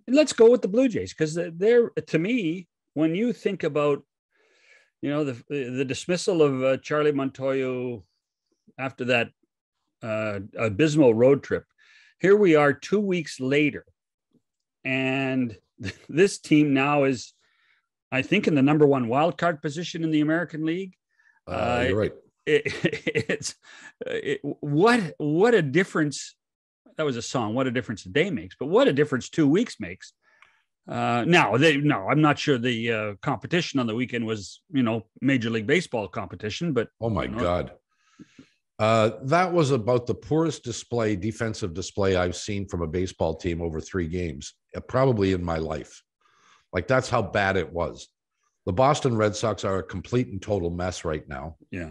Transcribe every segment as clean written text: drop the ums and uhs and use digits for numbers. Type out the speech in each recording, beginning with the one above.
let's go with the Blue Jays, because they're, to me, when you think about, the dismissal of Charlie Montoyo after that abysmal road trip, here we are 2 weeks later, and this team now is, I think, in the number one wild card position in the American League. You're right. What a difference. That was a song. What a difference a day makes, but what a difference 2 weeks makes. I'm not sure the competition on the weekend was, Major League Baseball competition, but oh my God. That was about the poorest defensive display I've seen from a baseball team over 3 games, probably in my life. Like, that's how bad it was. The Boston Red Sox are a complete and total mess right now. Yeah.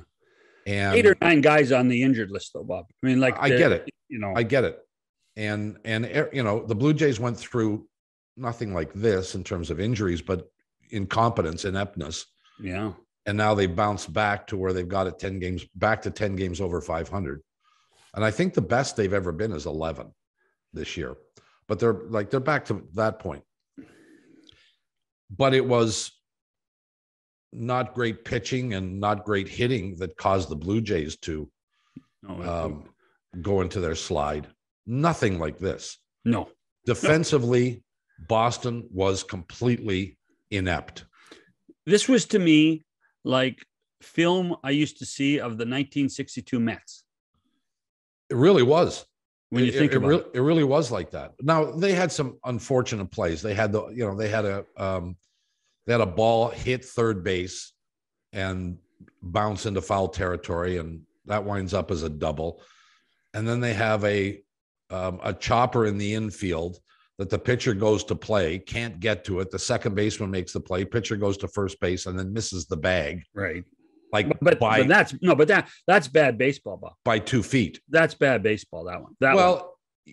And 8 or 9 guys on the injured list, though, Bob. I mean, I get it. I get it. And the Blue Jays went through nothing like this in terms of injuries, but incompetence, ineptness. Yeah. And now they bounced back to where they've got it 10 games over 500. And I think the best they've ever been is 11 this year, but they're back to that point. But it was not great pitching and not great hitting that caused the Blue Jays to go into their slide. Nothing like this. No. Defensively, Boston was completely inept. This was, to me, like film I used to see of the 1962 Mets. It really was. When you think about it. It really was like that. Now, they had some unfortunate plays. They had a ball hit third base and bounce into foul territory, and that winds up as a double. And then they have a chopper in the infield that the pitcher goes to play, can't get to it. The second baseman makes the play, pitcher goes to first base and then misses the bag. Right. But that's bad baseball, Bob. By 2 feet. That's bad baseball, that one.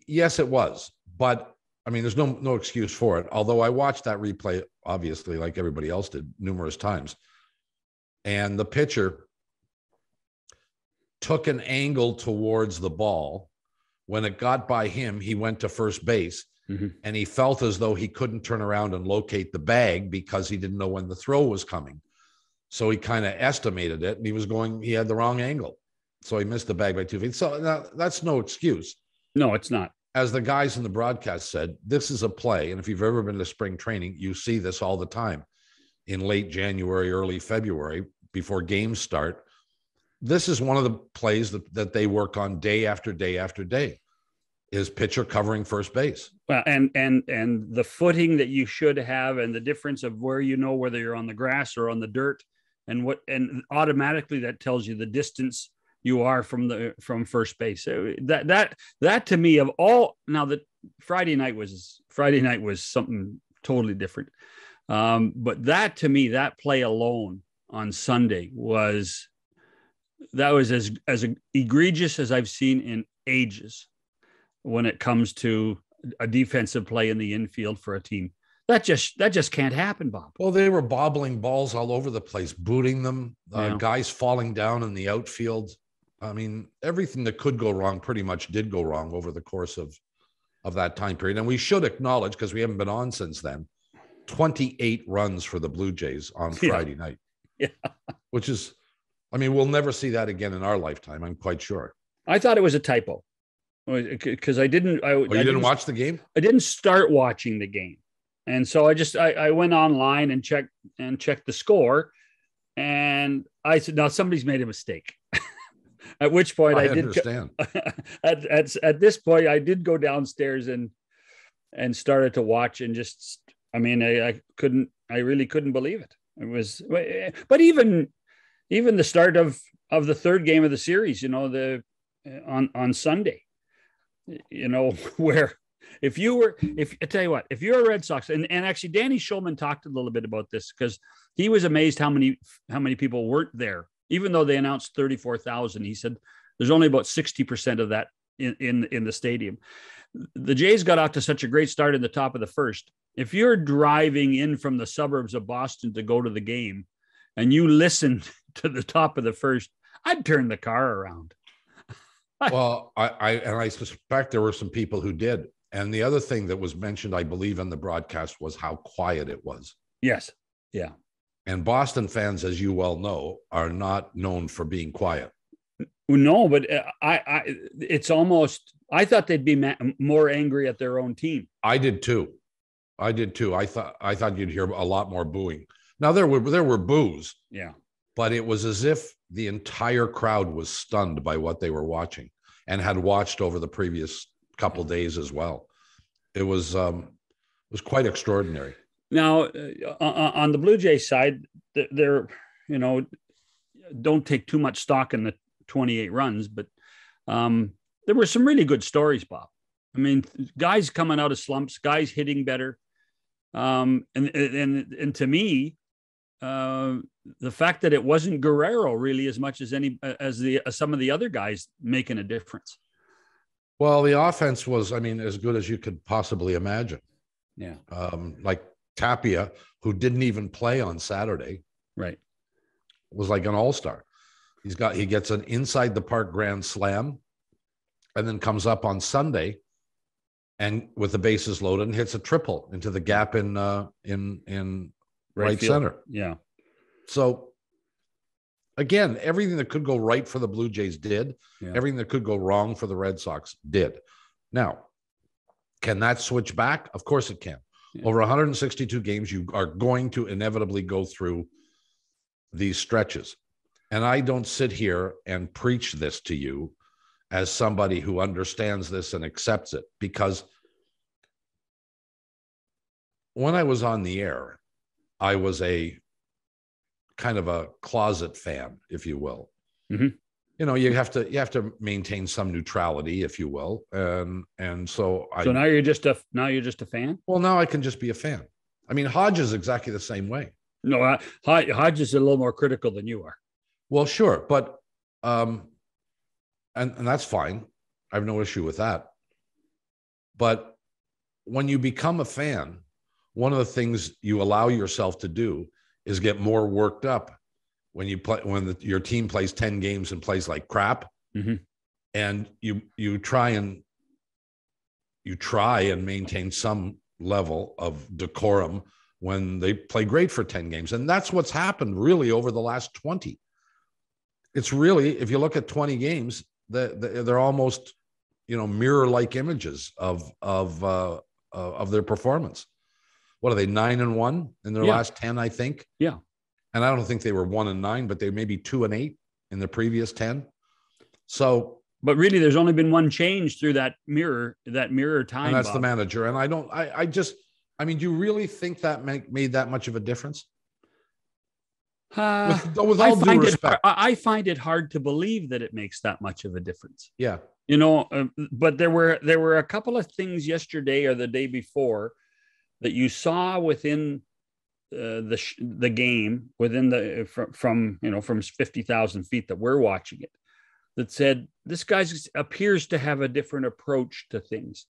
Yes, it was. But I mean, there's no excuse for it. Although I watched that replay, obviously, like everybody else did, numerous times. And the pitcher took an angle towards the ball. When it got by him, he went to first base. Mm-hmm. And he felt as though he couldn't turn around and locate the bag because he didn't know when the throw was coming. So he kind of estimated it, and he had the wrong angle. So he missed the bag by 2 feet. So that's no excuse. No, it's not. As the guys in the broadcast said, this is a play. And if you've ever been to spring training, you see this all the time in late January, early February, before games start. This is one of the plays that they work on day after day after day. Is pitcher covering first base. Well, and the footing that you should have, and the difference of whether you're on the grass or on the dirt, and automatically that tells you the distance you are from first base. So that to me, of all, now that Friday night was something totally different. But that, to me, that play alone on Sunday was as egregious as I've seen in ages. When it comes to a defensive play in the infield for a team, that just can't happen, Bob. Well, they were bobbling balls all over the place, booting them, guys falling down in the outfield. I mean, everything that could go wrong pretty much did go wrong over the course of that time period. And we should acknowledge, because we haven't been on since then, 28 runs for the Blue Jays on Friday night. Yeah. Which is, I mean, we'll never see that again in our lifetime, I'm quite sure. I thought it was a typo. Because I didn't watch the game? I didn't start watching the game. And so I went online and checked the score. And I said, no, somebody's made a mistake. At which point I did understand. At this point, I did go downstairs and started to watch, and I really couldn't believe it. It was, but even the start of the third game of the series, on Sunday, where if I tell you what, if you're a Red Sox, and actually Danny Schulman talked a little bit about this, because he was amazed how many people weren't there, even though they announced 34,000. He said there's only about 60% of that in the stadium. The Jays got off to such a great start in the top of the first. If you're driving in from the suburbs of Boston to go to the game and you listen to the top of the first, I'd turn the car around. Well, I suspect there were some people who did. And the other thing that was mentioned, I believe, in the broadcast was how quiet it was. Yes. Yeah. And Boston fans, as you well know, are not known for being quiet. No, but it's almost, I thought they'd be more angry at their own team. I did too. I thought you'd hear a lot more booing. Now there were boos. Yeah. But it was as if the entire crowd was stunned by what they were watching and had watched over the previous couple of days as well. It was quite extraordinary. Now, on the Blue Jays side, they're, don't take too much stock in the 28 runs, but there were some really good stories, Bob. I mean, guys coming out of slumps, guys hitting better. And to me, the fact that it wasn't Guerrero really as much as some of the other guys making a difference. Well, the offense was, as good as you could possibly imagine. Yeah. Like Tapia, who didn't even play on Saturday, right, was like an all-star. He gets an inside the park grand slam, and then comes up on Sunday, and with the bases loaded, and hits a triple into the gap in right center. Yeah. So again, everything that could go right for the Blue Jays did. Yeah. Everything that could go wrong for the Red Sox did. Now, can that switch back? Of course it can. Yeah. Over 162 games, you are going to inevitably go through these stretches. And I don't sit here and preach this to you as somebody who understands this and accepts it, because when I was on the air, I was a kind of a closet fan, if you will. Mm-hmm. You have to maintain some neutrality, if you will. And so now you're just a fan? Well, now I can just be a fan. Hodge is exactly the same way. No, Hodge is a little more critical than you are. Well, sure, but and that's fine. I have no issue with that. But when you become a fan, one of the things you allow yourself to do is get more worked up when your team plays 10 games and plays like crap. Mm-hmm. And you try and maintain some level of decorum when they play great for 10 games. And that's what's happened really over the last 20. It's really, if you look at 20 games, they're almost, mirror-like images of their performance. What are they, 9-1 in their last 10, I think? Yeah. And I don't think they were 1-9, but they may be 2-8 in the previous 10. So, but really, there's only been one change through that mirror time. And that's Bob. The manager. And do you really think that made that much of a difference? With all due respect, I find it hard to believe that it makes that much of a difference. Yeah. But there were a couple of things yesterday or the day before that you saw within the game, within from 50,000 feet that we're watching it, that said this guy appears to have a different approach to things.